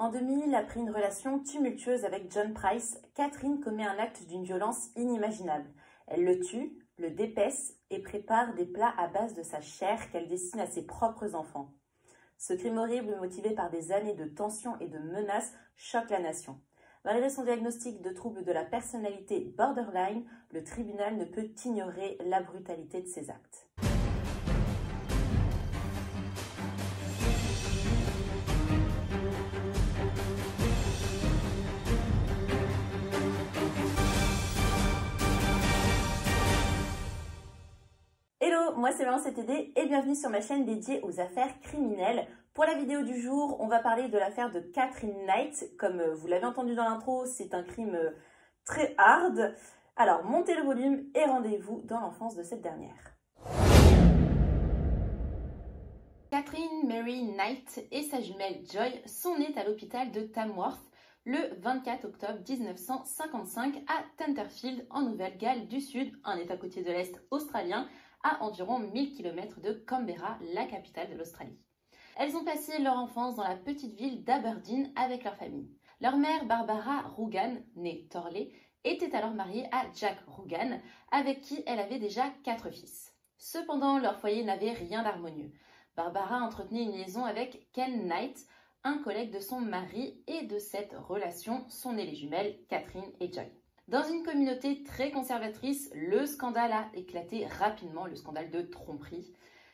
En 2000, après une relation tumultueuse avec John Price, Catherine commet un acte d'une violence inimaginable. Elle le tue, le dépaisse et prépare des plats à base de sa chair qu'elle destine à ses propres enfants. Ce crime horrible, motivé par des années de tensions et de menaces, choque la nation. Malgré son diagnostic de troubles de la personnalité borderline, le tribunal ne peut ignorer la brutalité de ses actes. Hello, moi c'est Maman CTD et bienvenue sur ma chaîne dédiée aux affaires criminelles. Pour la vidéo du jour, on va parler de l'affaire de Catherine Knight. Comme vous l'avez entendu dans l'intro, c'est un crime très hard. Alors montez le volume et rendez-vous dans l'enfance de cette dernière. Catherine Mary Knight et sa jumelle Joy sont nées à l'hôpital de Tamworth le 24 octobre 1955 à Tenterfield en Nouvelle-Galles du Sud, un état côtier de l'Est australien, à environ 1000 km de Canberra, la capitale de l'Australie. Elles ont passé leur enfance dans la petite ville d'Aberdeen avec leur famille. Leur mère, Barbara Rugan, née Thorley, était alors mariée à Jack Rugan, avec qui elle avait déjà 4 fils. Cependant, leur foyer n'avait rien d'harmonieux. Barbara entretenait une liaison avec Ken Knight, un collègue de son mari, et de cette relation sont nées les jumelles Catherine et Joy. Dans une communauté très conservatrice, le scandale a éclaté rapidement, le scandale de tromperie.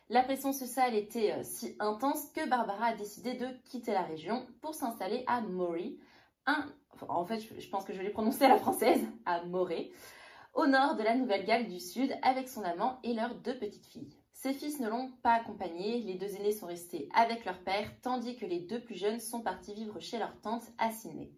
La pression sociale était si intense que Barbara a décidé de quitter la région pour s'installer à Moray, en fait je pense que je l'ai prononcé à la française, à Moray, au nord de la Nouvelle-Galles du Sud avec son amant et leurs 2 petites filles. Ses fils ne l'ont pas accompagnée, les 2 aînés sont restés avec leur père, tandis que les 2 plus jeunes sont partis vivre chez leur tante à Sydney.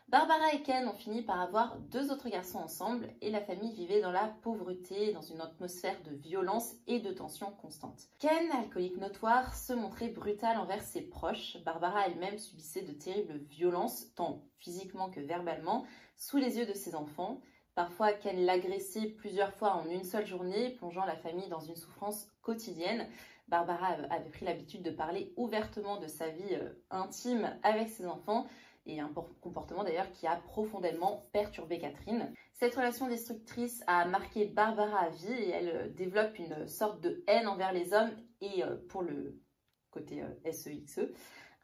Barbara et Ken ont fini par avoir 2 autres garçons ensemble et la famille vivait dans la pauvreté, dans une atmosphère de violence et de tension constante. Ken, alcoolique notoire, se montrait brutal envers ses proches. Barbara elle-même subissait de terribles violences, tant physiquement que verbalement, sous les yeux de ses enfants. Parfois, Ken l'agressait plusieurs fois en une seule journée, plongeant la famille dans une souffrance quotidienne. Barbara avait pris l'habitude de parler ouvertement de sa vie intime avec ses enfants, et un comportement d'ailleurs qui a profondément perturbé Catherine. Cette relation destructrice a marqué Barbara à vie et elle développe une sorte de haine envers les hommes et pour le côté SEXE,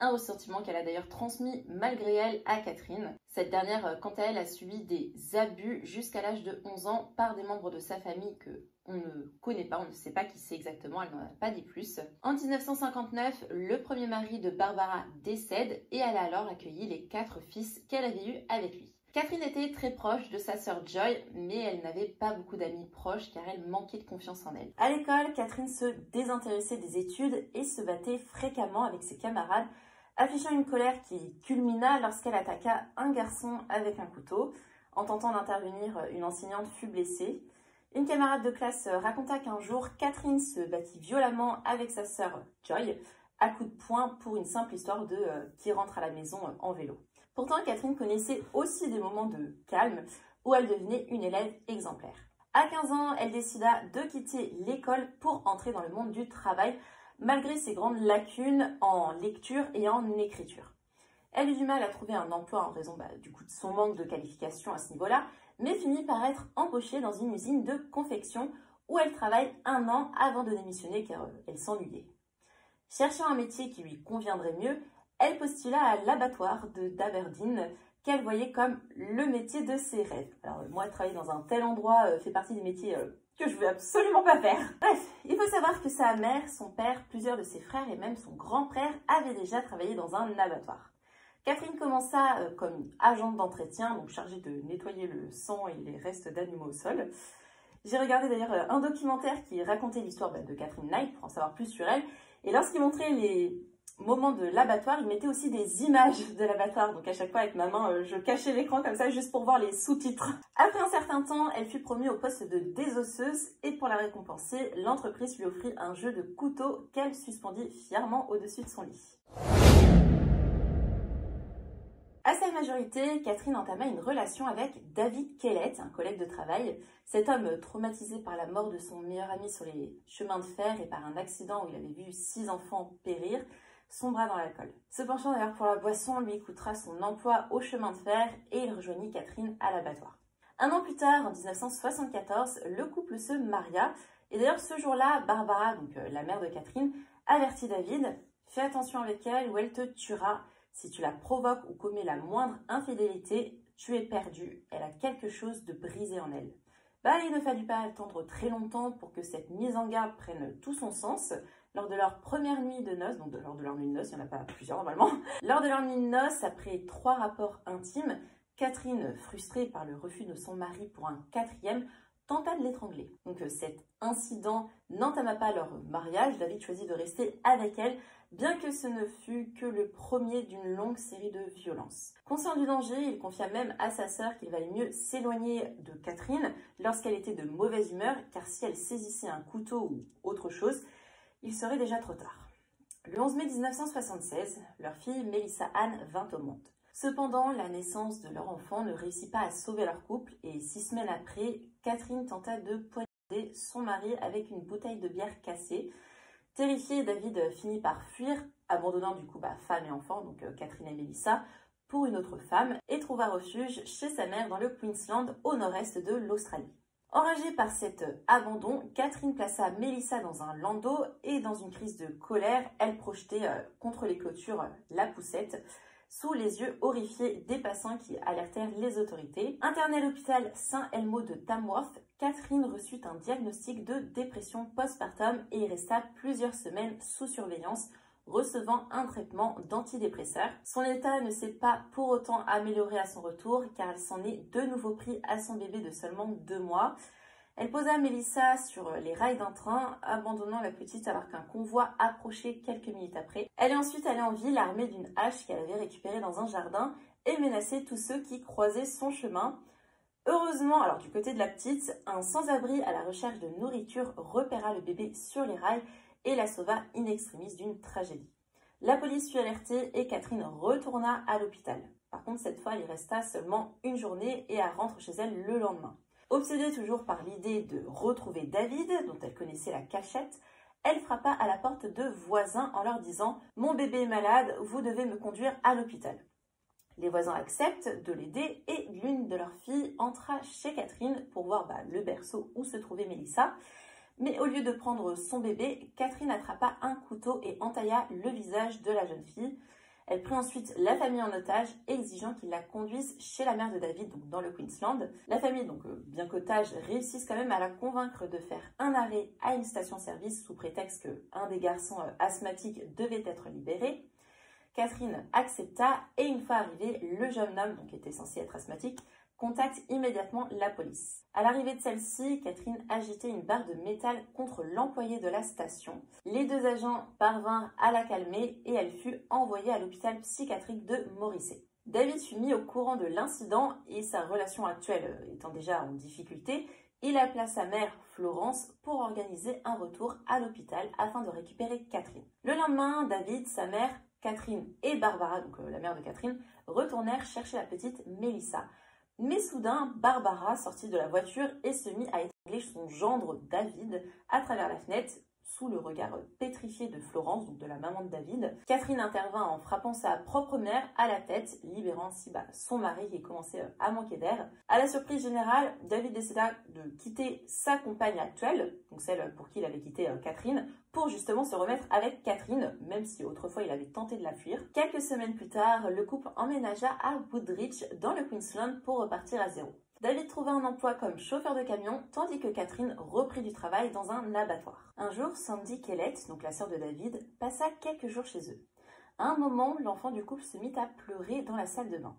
un ressentiment qu'elle a d'ailleurs transmis malgré elle à Catherine. Cette dernière, quant à elle, a subi des abus jusqu'à l'âge de 11 ans par des membres de sa famille que on ne connaît pas, on ne sait pas qui c'est exactement, elle n'en a pas dit plus. En 1959, le premier mari de Barbara décède et elle a alors accueilli les 4 fils qu'elle avait eus avec lui. Catherine était très proche de sa sœur Joy, mais elle n'avait pas beaucoup d'amis proches car elle manquait de confiance en elle. À l'école, Catherine se désintéressait des études et se battait fréquemment avec ses camarades, affichant une colère qui culmina lorsqu'elle attaqua un garçon avec un couteau. En tentant d'intervenir, une enseignante fut blessée. Une camarade de classe raconta qu'un jour, Catherine se battit violemment avec sa sœur Joy à coups de poing pour une simple histoire de qui rentre à la maison en vélo. Pourtant, Catherine connaissait aussi des moments de calme où elle devenait une élève exemplaire. À 15 ans, elle décida de quitter l'école pour entrer dans le monde du travail, malgré ses grandes lacunes en lecture et en écriture. Elle eut du mal à trouver un emploi en raison du coup de son manque de qualification à ce niveau-là, mais finit par être embauchée dans une usine de confection où elle travaille 1 an avant de démissionner car elle s'ennuyait. Cherchant un métier qui lui conviendrait mieux, elle postula à l'abattoir d'Aberdeen qu'elle voyait comme le métier de ses rêves. Alors moi, travailler dans un tel endroit fait partie des métiers que je veux absolument pas faire. Bref, il faut savoir que sa mère, son père, plusieurs de ses frères et même son grand-père avaient déjà travaillé dans un abattoir. Catherine commença comme agente d'entretien, donc chargée de nettoyer le sang et les restes d'animaux au sol. J'ai regardé d'ailleurs un documentaire qui racontait l'histoire de Catherine Knight pour en savoir plus sur elle. Et lorsqu'il montrait les moments de l'abattoir, il mettait aussi des images de l'abattoir. Donc à chaque fois avec ma main, je cachais l'écran comme ça juste pour voir les sous-titres. Après un certain temps, elle fut promue au poste de désosseuse et pour la récompenser, l'entreprise lui offrit un jeu de couteau qu'elle suspendit fièrement au-dessus de son lit. À sa majorité, Catherine entama une relation avec David Kellett, un collègue de travail. Cet homme, traumatisé par la mort de son meilleur ami sur les chemins de fer et par un accident où il avait vu 6 enfants périr, son bras dans l'alcool. Ce penchant d'ailleurs pour la boisson lui coûtera son emploi au chemin de fer et il rejoignit Catherine à l'abattoir. Un an plus tard, en 1974, le couple se maria et d'ailleurs ce jour-là, Barbara, donc la mère de Catherine, avertit David « Fais attention avec elle ou elle te tuera. Si tu la provoques ou commets la moindre infidélité, tu es perdu. Elle a quelque chose de brisé en elle. » Il ne fallut pas attendre très longtemps pour que cette mise en garde prenne tout son sens. Lors de leur première nuit de noces, donc lors de leur nuit de noces, il n'y en a pas plusieurs normalement, lors de leur nuit de noces, après 3 rapports intimes, Catherine, frustrée par le refus de son mari pour un 4e, tenta de l'étrangler. Donc cet incident n'entama pas leur mariage, David choisit de rester avec elle, bien que ce ne fût que le premier d'une longue série de violences. Conscient du danger, il confia même à sa sœur qu'il valait mieux s'éloigner de Catherine lorsqu'elle était de mauvaise humeur, car si elle saisissait un couteau ou autre chose, il serait déjà trop tard. Le 11 mai 1976, leur fille Melissa Anne vint au monde. Cependant, la naissance de leur enfant ne réussit pas à sauver leur couple et 6 semaines après, Catherine tenta de poignarder son mari avec une bouteille de bière cassée. Terrifié, David finit par fuir, abandonnant du coup femme et enfant, donc Catherine et Melissa, pour une autre femme et trouva refuge chez sa mère dans le Queensland au nord-est de l'Australie. Enragée par cet abandon, Catherine plaça Melissa dans un landau et dans une crise de colère, elle projetait contre les clôtures la poussette sous les yeux horrifiés des passants qui alertèrent les autorités. Internée à l'hôpital Saint-Elmo de Tamworth, Catherine reçut un diagnostic de dépression postpartum et y resta plusieurs semaines sous surveillance, recevant un traitement d'antidépresseurs. Son état ne s'est pas pour autant amélioré à son retour car elle s'en est de nouveau pris à son bébé de seulement 2 mois. Elle posa Melissa sur les rails d'un train, abandonnant la petite alors qu'un convoi approchait quelques minutes après. Elle est ensuite allée en ville armée d'une hache qu'elle avait récupérée dans un jardin et menaçait tous ceux qui croisaient son chemin. Heureusement, alors du côté de la petite, un sans-abri à la recherche de nourriture repéra le bébé sur les rails et la sauva in extremis d'une tragédie. La police fut alertée et Catherine retourna à l'hôpital. Par contre, cette fois, elle y resta seulement une journée et elle rentre chez elle le lendemain. Obsédée toujours par l'idée de retrouver David, dont elle connaissait la cachette, elle frappa à la porte de voisins en leur disant « Mon bébé est malade, vous devez me conduire à l'hôpital ». Les voisins acceptent de l'aider et l'une de leurs filles entra chez Catherine pour voir le berceau où se trouvait Melissa. Mais au lieu de prendre son bébé, Catherine attrapa un couteau et entailla le visage de la jeune fille. Elle prit ensuite la famille en otage, exigeant qu'ils la conduisent chez la mère de David, donc dans le Queensland. La famille, bien qu'otage, réussissent quand même à la convaincre de faire un arrêt à une station-service sous prétexte qu'un des garçons asthmatiques devait être libéré. Catherine accepta et une fois arrivé, le jeune homme, qui était censé être asthmatique, contacte immédiatement la police. À l'arrivée de celle-ci, Catherine agitait une barre de métal contre l'employé de la station. Les 2 agents parvinrent à la calmer et elle fut envoyée à l'hôpital psychiatrique de Morrissey. David fut mis au courant de l'incident et sa relation actuelle étant déjà en difficulté, il appela sa mère, Florence, pour organiser un retour à l'hôpital afin de récupérer Catherine. Le lendemain, David, sa mère, Catherine et Barbara, donc la mère de Catherine, retournèrent chercher la petite Melissa. Mais soudain, Barbara sortit de la voiture et se mit à étrangler son gendre David à travers la fenêtre, sous le regard pétrifié de Florence, donc de la maman de David. Catherine intervint en frappant sa propre mère à la tête, libérant ainsi son mari qui commençait à manquer d'air. À la surprise générale, David décida de quitter sa compagne actuelle, donc celle pour qui il avait quitté Catherine, pour justement se remettre avec Catherine, même si autrefois il avait tenté de la fuir. Quelques semaines plus tard, le couple emménagea à Woodridge, dans le Queensland, pour repartir à zéro. David trouva un emploi comme chauffeur de camion, tandis que Catherine reprit du travail dans un abattoir. Un jour, Sandy Kellett, donc la sœur de David, passa quelques jours chez eux. À un moment, l'enfant du couple se mit à pleurer dans la salle de bain.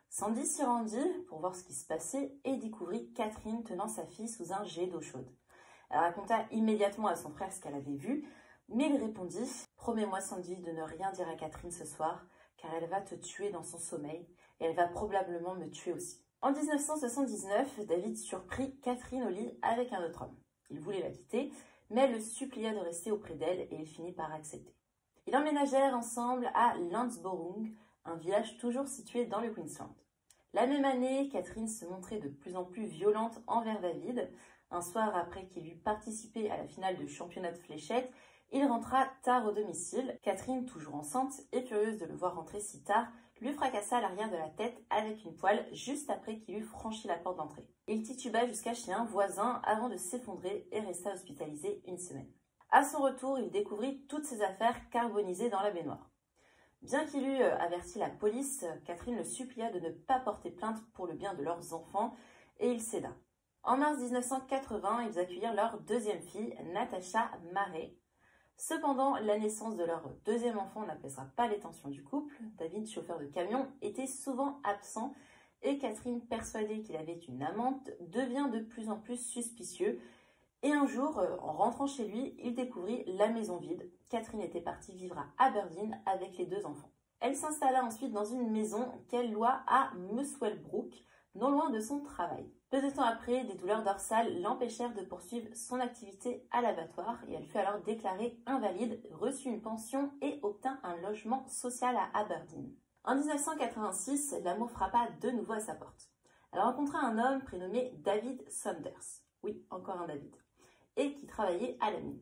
Sandy s'y rendit pour voir ce qui se passait et découvrit Catherine tenant sa fille sous un jet d'eau chaude. Elle raconta immédiatement à son frère ce qu'elle avait vu, mais il répondit « Promets-moi, Sandy, de ne rien dire à Catherine ce soir, car elle va te tuer dans son sommeil et elle va probablement me tuer aussi. » En 1979, David surprit Catherine au lit avec un autre homme. Il voulait la quitter, mais elle le supplia de rester auprès d'elle et il finit par accepter. Ils emménagèrent ensemble à Landsborough, un village toujours situé dans le Queensland. La même année, Catherine se montrait de plus en plus violente envers David. Un soir après qu'il eut participé à la finale de championnat de fléchettes, Il rentra tard au domicile. Catherine, toujours enceinte et furieuse de le voir rentrer si tard, lui fracassa l'arrière de la tête avec une poêle juste après qu'il eut franchi la porte d'entrée. Il tituba jusqu'à chez un voisin avant de s'effondrer et resta hospitalisé une semaine. À son retour, il découvrit toutes ses affaires carbonisées dans la baignoire. Bien qu'il eût averti la police, Catherine le supplia de ne pas porter plainte pour le bien de leurs enfants et il céda. En mars 1980, ils accueillirent leur deuxième fille, Natasha Murray. Cependant, la naissance de leur deuxième enfant n'apaisera pas les tensions du couple. David, chauffeur de camion, était souvent absent et Catherine, persuadée qu'il avait une amante, devient de plus en plus suspicieux. Et un jour, en rentrant chez lui, il découvrit la maison vide. Catherine était partie vivre à Aberdeen avec les deux enfants. Elle s'installa ensuite dans une maison qu'elle loua à Muswellbrook, non loin de son travail. Peu de temps après, des douleurs dorsales l'empêchèrent de poursuivre son activité à l'abattoir et elle fut alors déclarée invalide, reçut une pension et obtint un logement social à Aberdeen. En 1986, l'amour frappa de nouveau à sa porte. Elle rencontra un homme prénommé David Saunders. Oui, encore un David. Et qui travaillait à la mine.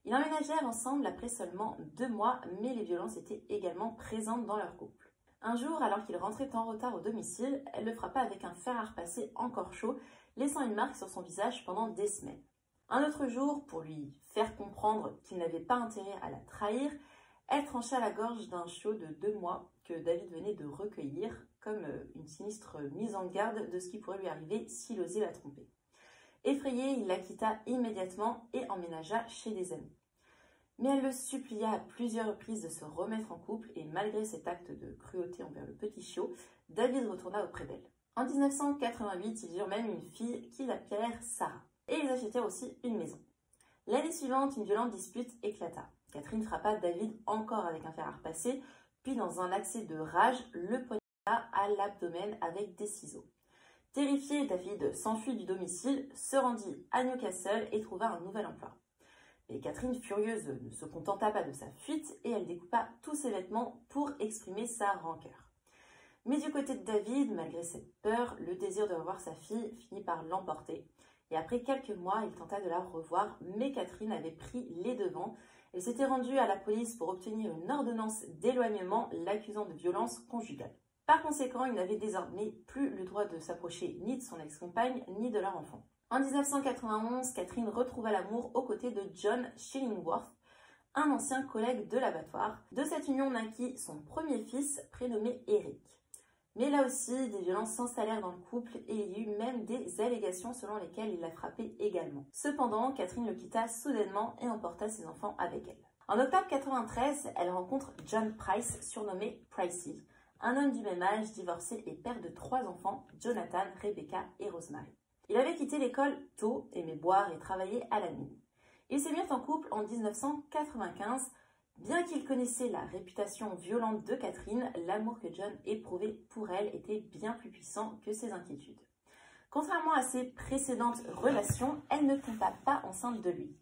Ils emménagèrent ensemble après seulement 2 mois, mais les violences étaient également présentes dans leur couple. Un jour, alors qu'il rentrait en retard au domicile, elle le frappa avec un fer à repasser encore chaud, laissant une marque sur son visage pendant des semaines. Un autre jour, pour lui faire comprendre qu'il n'avait pas intérêt à la trahir, elle trancha la gorge d'un chiot de 2 mois que David venait de recueillir, comme une sinistre mise en garde de ce qui pourrait lui arriver s'il osait la tromper. Effrayé, il la quitta immédiatement et emménagea chez des amis. Mais elle le supplia à plusieurs reprises de se remettre en couple et malgré cet acte de cruauté envers le petit chiot, David retourna auprès d'elle. En 1988, ils eurent même une fille qu'ils appelèrent Sarah. Et ils achetèrent aussi une maison. L'année suivante, une violente dispute éclata. Catherine frappa David encore avec un fer à repasser, puis dans un accès de rage, le poignarda à l'abdomen avec des ciseaux. Terrifié, David s'enfuit du domicile, se rendit à Newcastle et trouva un nouvel emploi. Et Catherine, furieuse, ne se contenta pas de sa fuite et elle découpa tous ses vêtements pour exprimer sa rancœur. Mais du côté de David, malgré cette peur, le désir de revoir sa fille finit par l'emporter. Et après quelques mois, il tenta de la revoir, mais Catherine avait pris les devants. Elle s'était rendue à la police pour obtenir une ordonnance d'éloignement l'accusant de violence conjugale. Par conséquent, il n'avait désormais plus le droit de s'approcher ni de son ex-compagne, ni de leur enfant. En 1991, Catherine retrouva l'amour aux côtés de John Shillingworth, un ancien collègue de l'abattoir. De cette union naquit son premier fils, prénommé Eric. Mais là aussi, des violences s'installèrent dans le couple et il y eut même des allégations selon lesquelles il la frappait également. Cependant, Catherine le quitta soudainement et emporta ses enfants avec elle. En octobre 1993, elle rencontre John Price, surnommé Pricey, un homme du même âge, divorcé et père de 3 enfants, Jonathan, Rebecca et Rosemary. Il avait quitté l'école tôt, aimait boire et travailler à la mine. Ils se mirent en couple en 1995. Bien qu'il connaissait la réputation violente de Catherine, l'amour que John éprouvait pour elle était bien plus puissant que ses inquiétudes. Contrairement à ses précédentes relations, elle ne tomba pas enceinte de lui.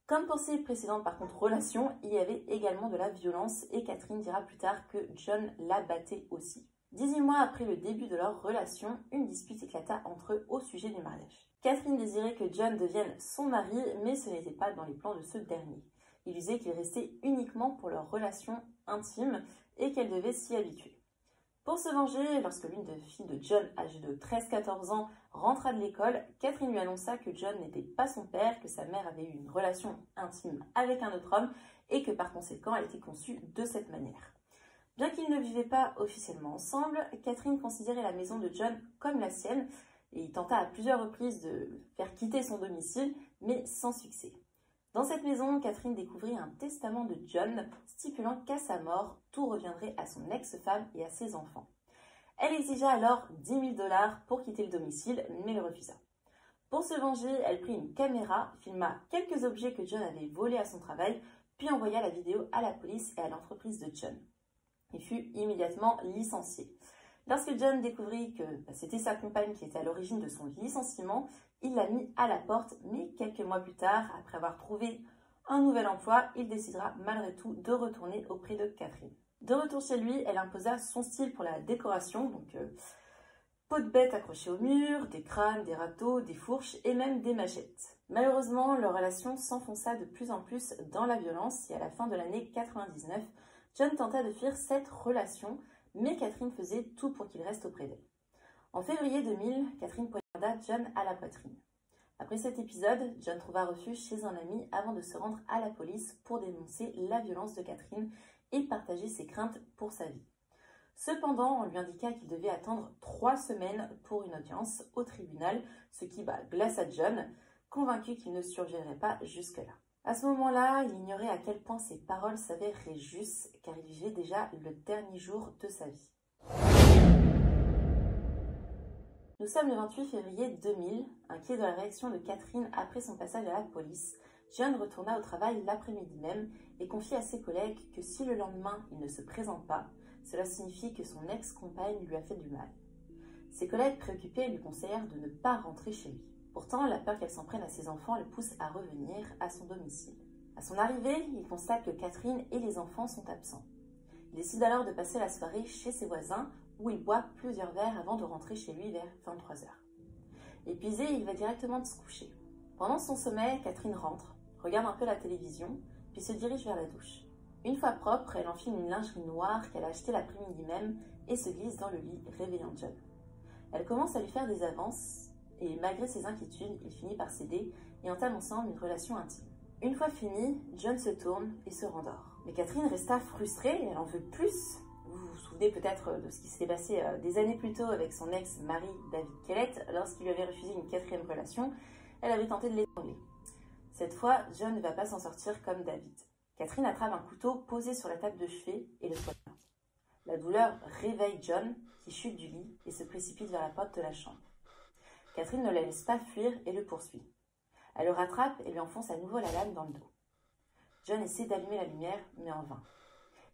Comme pour ses précédentes par contre relations, il y avait également de la violence et Catherine dira plus tard que John la battait aussi. 18 mois après le début de leur relation, une dispute éclata entre eux au sujet du mariage. Catherine désirait que John devienne son mari, mais ce n'était pas dans les plans de ce dernier. Il disait qu'il restait uniquement pour leur relation intime et qu'elle devait s'y habituer. Pour se venger, lorsque l'une des filles de John, âgée de 13-14 ans, rentra de l'école, Catherine lui annonça que John n'était pas son père, que sa mère avait eu une relation intime avec un autre homme et que par conséquent elle était conçue de cette manière. Bien qu'ils ne vivaient pas officiellement ensemble, Catherine considérait la maison de John comme la sienne et il tenta à plusieurs reprises de le faire quitter son domicile, mais sans succès. Dans cette maison, Catherine découvrit un testament de John stipulant qu'à sa mort, tout reviendrait à son ex-femme et à ses enfants. Elle exigea alors 10 000 $ pour quitter le domicile, mais il refusa. Pour se venger, elle prit une caméra, filma quelques objets que John avait volés à son travail, puis envoya la vidéo à la police et à l'entreprise de John. Il fut immédiatement licencié. Lorsque John découvrit que c'était sa compagne qui était à l'origine de son licenciement, il l'a mis à la porte, mais quelques mois plus tard, après avoir trouvé un nouvel emploi, il décidera malgré tout de retourner auprès de Catherine. De retour chez lui, elle imposa son style pour la décoration, donc Peaux de bêtes accrochées au mur, des crânes, des râteaux, des fourches et même des machettes. Malheureusement, leur relation s'enfonça de plus en plus dans la violence et à la fin de l'année 99, John tenta de fuir cette relation, mais Catherine faisait tout pour qu'il reste auprès d'elle. En février 2000, Catherine poignarda John à la poitrine. Après cet épisode, John trouva refuge chez un ami avant de se rendre à la police pour dénoncer la violence de Catherine et partager ses craintes pour sa vie. Cependant, on lui indiqua qu'il devait attendre 3 semaines pour une audience au tribunal, ce qui glaça John, convaincu qu'il ne survivrait pas jusque-là. À ce moment-là, il ignorait à quel point ses paroles s'avéraient justes, car il vivait déjà le dernier jour de sa vie. Nous sommes le 28 février 2000. Inquiet de la réaction de Catherine après son passage à la police, John retourna au travail l'après-midi même et confia à ses collègues que si le lendemain il ne se présente pas, cela signifie que son ex-compagne lui a fait du mal. Ses collègues préoccupés lui conseillèrent de ne pas rentrer chez lui. Pourtant, la peur qu'elle s'en prenne à ses enfants le pousse à revenir à son domicile. À son arrivée, il constate que Catherine et les enfants sont absents. Il décide alors de passer la soirée chez ses voisins où il boit plusieurs verres avant de rentrer chez lui vers 23 h. Épuisé, il va directement se coucher. Pendant son sommeil, Catherine rentre, regarde un peu la télévision, puis se dirige vers la douche. Une fois propre, elle enfile une lingerie noire qu'elle a achetée l'après-midi même et se glisse dans le lit, réveillant John. Elle commence à lui faire des avances et malgré ses inquiétudes, il finit par céder et entame ensemble une relation intime. Une fois fini, John se tourne et se rendort. Mais Catherine resta frustrée, elle en veut plus. Vous vous souvenez peut-être de ce qui s'est passé des années plus tôt avec son ex-mari David Kellett. Lorsqu'il lui avait refusé une 4e relation, elle avait tenté de l'étrangler. Cette fois, John ne va pas s'en sortir comme David. Catherine attrape un couteau posé sur la table de chevet et le poignarde. La douleur réveille John, qui chute du lit et se précipite vers la porte de la chambre. Catherine ne la laisse pas fuir et le poursuit. Elle le rattrape et lui enfonce à nouveau la lame dans le dos. John essaie d'allumer la lumière, mais en vain.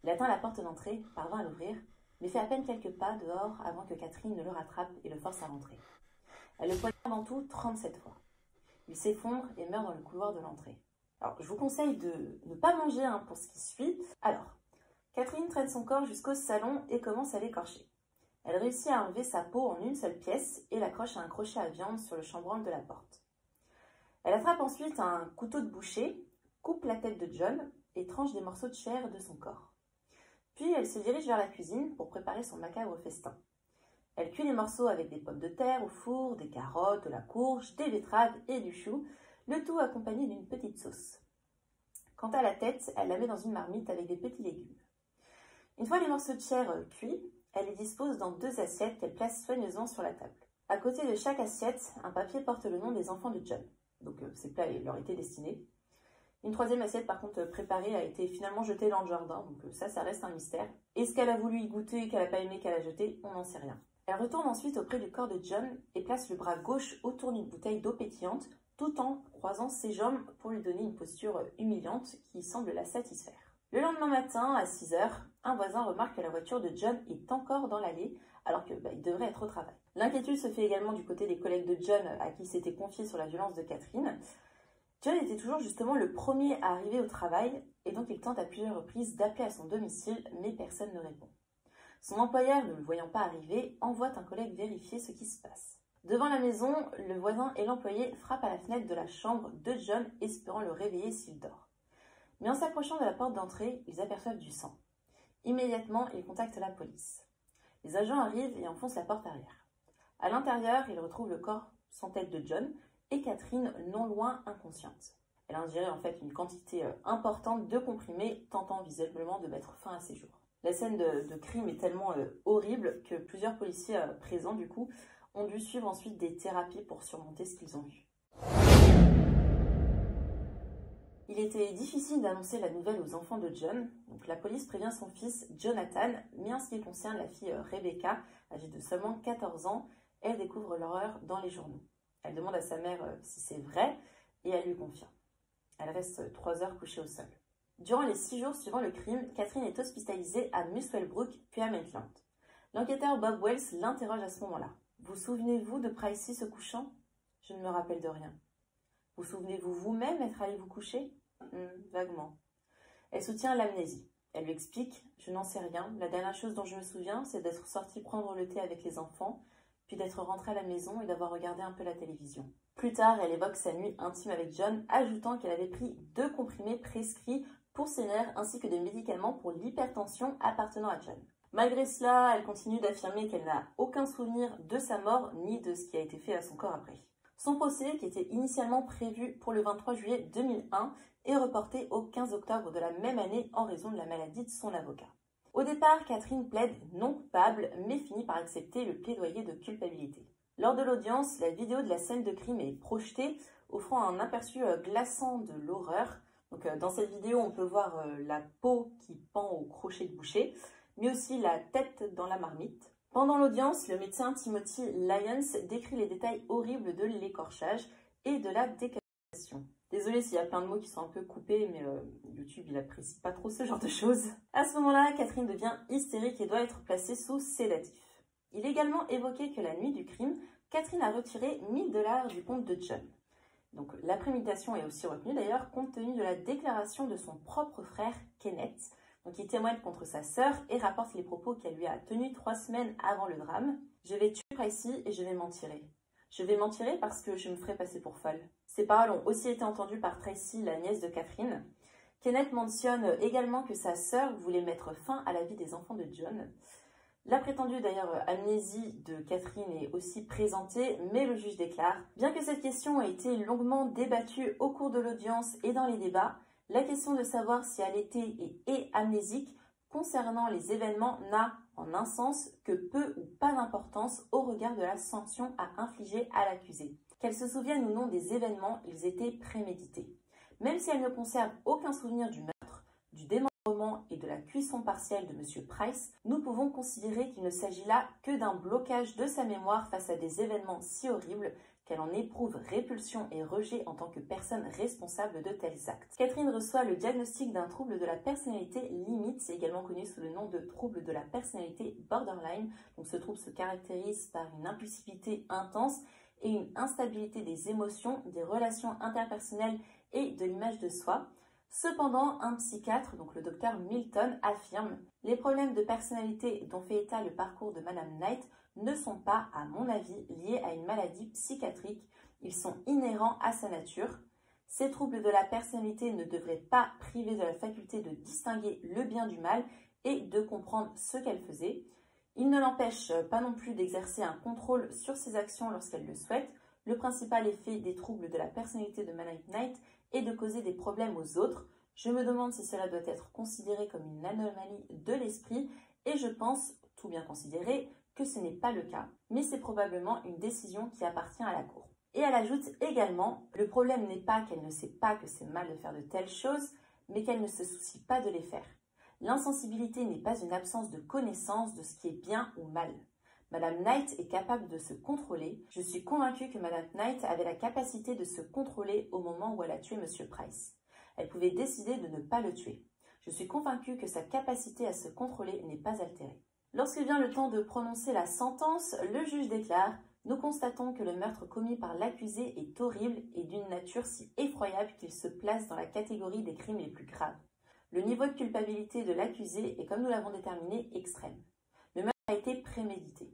Il atteint la porte d'entrée, parvint à l'ouvrir, mais fait à peine quelques pas dehors avant que Catherine ne le rattrape et le force à rentrer. Elle le poignarde en tout 37 fois. Il s'effondre et meurt dans le couloir de l'entrée. Alors, je vous conseille de ne pas manger pour ce qui suit. Alors, Catherine traîne son corps jusqu'au salon et commence à l'écorcher. Elle réussit à enlever sa peau en une seule pièce et l'accroche à un crochet à viande sur le chambranle de la porte. Elle attrape ensuite un couteau de boucher, coupe la tête de John et tranche des morceaux de chair de son corps. Puis elle se dirige vers la cuisine pour préparer son macabre festin. Elle cuit les morceaux avec des pommes de terre au four, des carottes, de la courge, des betteraves et du chou, le tout accompagné d'une petite sauce. Quant à la tête, elle la met dans une marmite avec des petits légumes. Une fois les morceaux de chair cuits, elle les dispose dans 2 assiettes qu'elle place soigneusement sur la table. À côté de chaque assiette, un papier porte le nom des enfants de John. Donc ces plats leur étaient destinés. Une 3e assiette, par contre, préparée, a été finalement jetée dans le jardin. Donc ça reste un mystère. Est-ce qu'elle a voulu y goûter et qu'elle n'a pas aimé qu'elle a jeté? On n'en sait rien. Elle retourne ensuite auprès du corps de John et place le bras gauche autour d'une bouteille d'eau pétillante, tout en croisant ses jambes pour lui donner une posture humiliante qui semble la satisfaire. Le lendemain matin, à 6 h, un voisin remarque que la voiture de John est encore dans l'allée, alors qu'il devrait être au travail. L'inquiétude se fait également du côté des collègues de John à qui il s'était confié sur la violence de Catherine. John était toujours justement le premier à arriver au travail et donc il tente à plusieurs reprises d'appeler à son domicile, mais personne ne répond. Son employeur, ne le voyant pas arriver, envoie un collègue vérifier ce qui se passe. Devant la maison, le voisin et l'employé frappent à la fenêtre de la chambre de John, espérant le réveiller s'il dort. Mais en s'approchant de la porte d'entrée, ils aperçoivent du sang. Immédiatement, ils contactent la police. Les agents arrivent et enfoncent la porte arrière. À l'intérieur, ils retrouvent le corps sans tête de John et Catherine non loin inconsciente. Elle a ingéré en fait une quantité importante de comprimés, tentant visiblement de mettre fin à ses jours. La scène de crime est tellement horrible que plusieurs policiers présents du coup ont dû suivre ensuite des thérapies pour surmonter ce qu'ils ont vu. Il était difficile d'annoncer la nouvelle aux enfants de John, donc la police prévient son fils Jonathan, mais en ce qui concerne la fille Rebecca, âgée de seulement 14 ans, elle découvre l'horreur dans les journaux. Elle demande à sa mère si c'est vrai et elle lui confirme. Elle reste 3 heures couchée au sol. Durant les 6 jours suivant le crime, Catherine est hospitalisée à Muswellbrook puis à Maitland. L'enquêteur Bob Wells l'interroge à ce moment-là. « Vous souvenez-vous de Pricey se couchant ?»« Je ne me rappelle de rien. »« Vous souvenez-vous vous-même être allé vous coucher ?»« Vaguement. » Elle soutient l'amnésie. Elle lui explique « Je n'en sais rien. La dernière chose dont je me souviens, c'est d'être sortie prendre le thé avec les enfants. puis d'être rentrée à la maison et d'avoir regardé un peu la télévision. Plus tard, elle évoque sa nuit intime avec John, ajoutant qu'elle avait pris 2 comprimés prescrits pour ses nerfs ainsi que des médicaments pour l'hypertension appartenant à John. Malgré cela, elle continue d'affirmer qu'elle n'a aucun souvenir de sa mort ni de ce qui a été fait à son corps après. Son procès, qui était initialement prévu pour le 23 juillet 2001, est reporté au 15 octobre de la même année en raison de la maladie de son avocat. Au départ, Catherine plaide non coupable, mais finit par accepter le plaidoyer de culpabilité. Lors de l'audience, la vidéo de la scène de crime est projetée, offrant un aperçu glaçant de l'horreur. Dans cette vidéo, on peut voir la peau qui pend au crochet de boucher, mais aussi la tête dans la marmite. Pendant l'audience, le médecin Timothy Lyons décrit les détails horribles de l'écorchage et de la décapitation. Désolée s'il y a plein de mots qui sont un peu coupés, mais YouTube, il apprécie pas trop ce genre de choses. À ce moment-là, Catherine devient hystérique et doit être placée sous sédatif. Il est également évoqué que la nuit du crime, Catherine a retiré 1 000 $ du compte de John. Donc la préméditation est aussi retenue d'ailleurs compte tenu de la déclaration de son propre frère Kenneth, qui témoigne contre sa sœur et rapporte les propos qu'elle lui a tenus 3 semaines avant le drame. « Je vais tuer Tracy et je vais m'en tirer. Je vais m'en tirer parce que je me ferai passer pour folle. » Ces paroles ont aussi été entendues par Tracy, la nièce de Catherine. Kenneth mentionne également que sa sœur voulait mettre fin à la vie des enfants de John. La prétendue d'ailleurs amnésie de Catherine est aussi présentée, mais le juge déclare « Bien que cette question ait été longuement débattue au cours de l'audience et dans les débats, la question de savoir si elle était et est amnésique concernant les événements n'a, en un sens, que peu ou pas d'importance au regard de la sanction à infliger à l'accusé. Qu'elle se souvienne ou non des événements, ils étaient prémédités. Même si elle ne conserve aucun souvenir du meurtre, du démembrement et de la cuisson partielle de M. Price, nous pouvons considérer qu'il ne s'agit là que d'un blocage de sa mémoire face à des événements si horribles qu'elle en éprouve répulsion et rejet en tant que personne responsable de tels actes. » Catherine reçoit le diagnostic d'un trouble de la personnalité limite, c'est également connu sous le nom de trouble de la personnalité borderline. Donc ce trouble se caractérise par une impulsivité intense et une instabilité des émotions, des relations interpersonnelles et de l'image de soi. Cependant, un psychiatre, donc le docteur Milton, affirme « Les problèmes de personnalité dont fait état le parcours de Madame Knight ne sont pas, à mon avis, liés à une maladie psychiatrique. Ils sont inhérents à sa nature. Ces troubles de la personnalité ne devraient pas priver de la faculté de distinguer le bien du mal et de comprendre ce qu'elle faisait. Ils ne l'empêchent pas non plus d'exercer un contrôle sur ses actions lorsqu'elle le souhaite. Le principal effet des troubles de la personnalité de Madame Knight est de causer des problèmes aux autres. Je me demande si cela doit être considéré comme une anomalie de l'esprit et je pense, tout bien considéré, que ce n'est pas le cas, mais c'est probablement une décision qui appartient à la Cour. » Et elle ajoute également « Le problème n'est pas qu'elle ne sait pas que c'est mal de faire de telles choses, mais qu'elle ne se soucie pas de les faire. L'insensibilité n'est pas une absence de connaissance de ce qui est bien ou mal. Madame Knight est capable de se contrôler. Je suis convaincue que Madame Knight avait la capacité de se contrôler au moment où elle a tué M. Price. Elle pouvait décider de ne pas le tuer. Je suis convaincue que sa capacité à se contrôler n'est pas altérée. » Lorsque vient le temps de prononcer la sentence, le juge déclare « Nous constatons que le meurtre commis par l'accusé est horrible et d'une nature si effroyable qu'il se place dans la catégorie des crimes les plus graves. Le niveau de culpabilité de l'accusé est, comme nous l'avons déterminé, extrême. Le meurtre a été prémédité.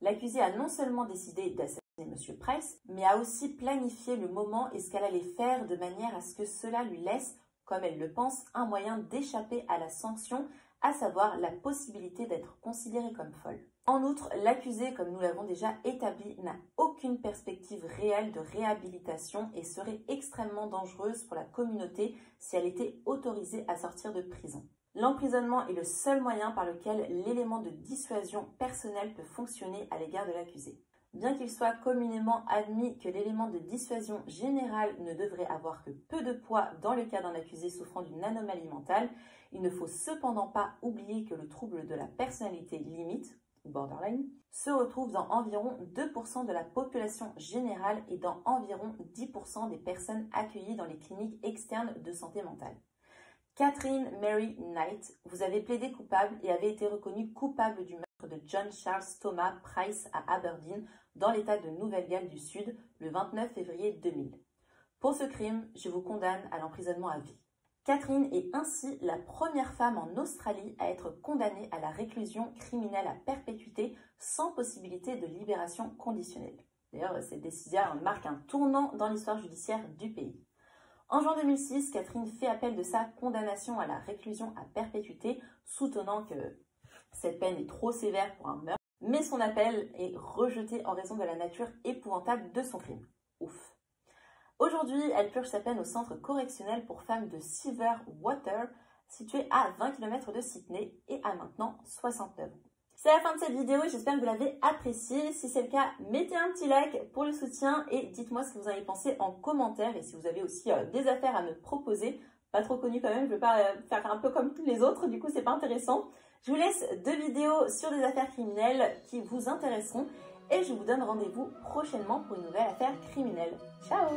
L'accusé a non seulement décidé d'assassiner M. Price, mais a aussi planifié le moment et ce qu'elle allait faire de manière à ce que cela lui laisse, comme elle le pense, un moyen d'échapper à la sanction, à savoir la possibilité d'être considérée comme folle. En outre, l'accusée, comme nous l'avons déjà établi, n'a aucune perspective réelle de réhabilitation et serait extrêmement dangereuse pour la communauté si elle était autorisée à sortir de prison. L'emprisonnement est le seul moyen par lequel l'élément de dissuasion personnelle peut fonctionner à l'égard de l'accusé. Bien qu'il soit communément admis que l'élément de dissuasion générale ne devrait avoir que peu de poids dans le cas d'un accusé souffrant d'une anomalie mentale, il ne faut cependant pas oublier que le trouble de la personnalité limite, ou borderline, se retrouve dans environ 2% de la population générale et dans environ 10% des personnes accueillies dans les cliniques externes de santé mentale. Catherine Mary Knight, vous avez plaidé coupable et avez été reconnue coupable du meurtre de John Charles Thomas Price à Aberdeen, dans l'État de Nouvelle-Galles du Sud, le 29 février 2000. Pour ce crime, je vous condamne à l'emprisonnement à vie. Catherine est ainsi la première femme en Australie à être condamnée à la réclusion criminelle à perpétuité sans possibilité de libération conditionnelle. D'ailleurs, cette décision marque un tournant dans l'histoire judiciaire du pays. En juin 2006, Catherine fait appel de sa condamnation à la réclusion à perpétuité, soutenant que cette peine est trop sévère pour un meurtre, mais son appel est rejeté en raison de la nature épouvantable de son crime. Ouf. Aujourd'hui, elle purge sa peine au centre correctionnel pour femmes de Silverwater, situé à 20 km de Sydney et a maintenant 69 ans. C'est la fin de cette vidéo et j'espère que vous l'avez appréciée. Si c'est le cas, mettez un petit like pour le soutien et dites-moi ce que vous en avez pensé en commentaire. Et si vous avez aussi des affaires à me proposer, pas trop connues quand même, je ne veux pas faire un peu comme tous les autres, du coup c'est pas intéressant. Je vous laisse 2 vidéos sur des affaires criminelles qui vous intéresseront et je vous donne rendez-vous prochainement pour une nouvelle affaire criminelle. Ciao!